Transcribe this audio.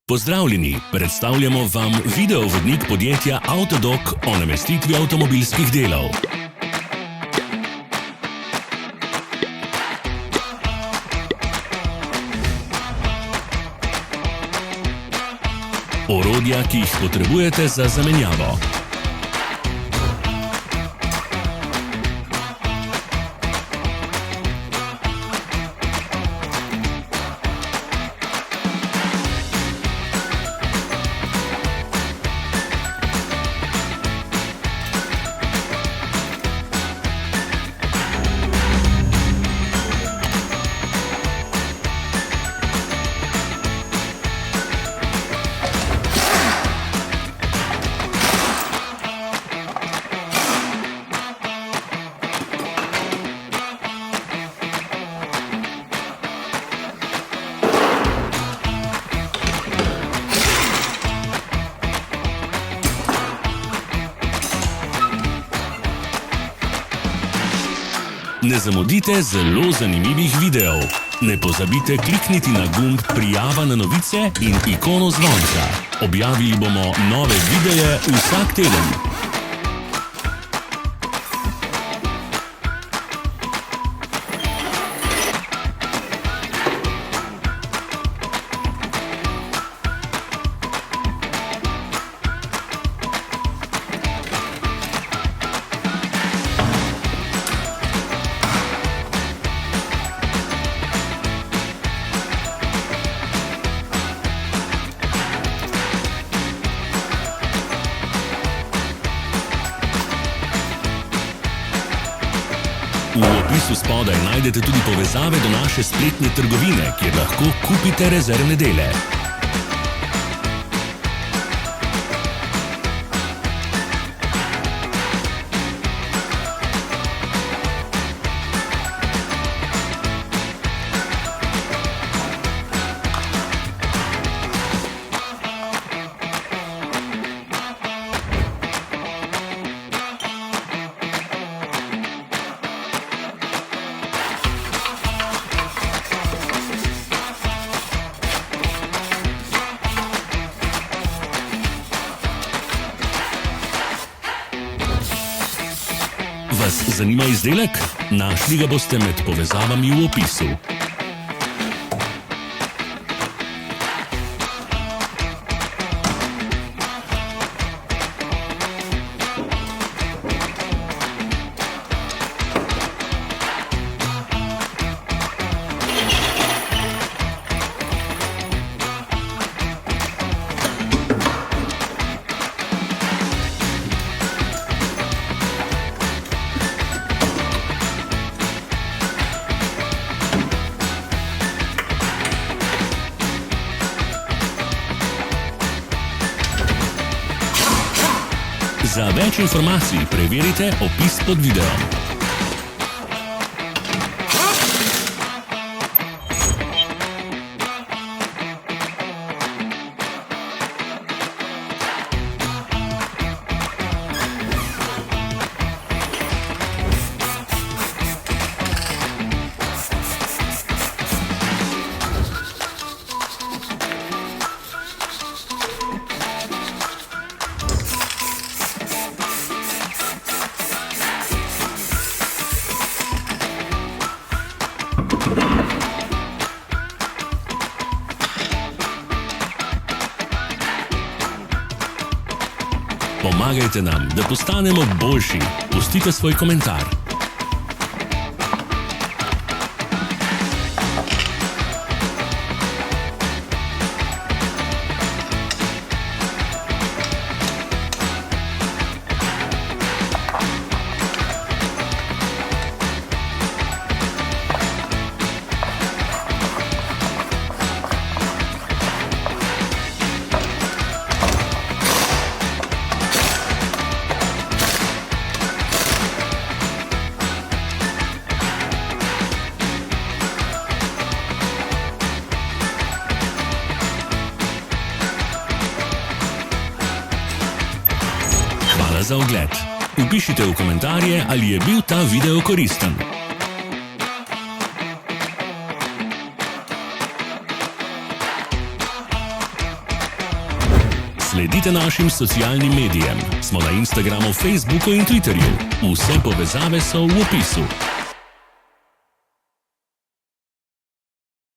Pozdravljeni, predstavljamo vam videovodnik podjetja Avtodok o namestitvi avtomobilskih delov. Orodja, ki jih potrebujete za zamenjavo. Ne zamudite zelo zanimivih videov. Ne pozabite klikniti na gumb Prijava na novice in ikono zvonca. Objavili bomo nove videe vsak teden. V opisu spodaj najdete tudi povezave do naše spletne trgovine, kjer lahko kupite rezervne dele. Vas zanima izdelek? Našli ga boste med povezavami v opisu. Za več informacij preverite opis pod videom. Pomagajte nam, da postanemo boljši. Pustite svoj komentar. Hvala za ogled. Vpišite v komentarje, ali je bil ta video koristen. Sledite našim socialnim medijem. Smo na Instagramu, Facebooku in Twitterju. Vse povezave so v opisu.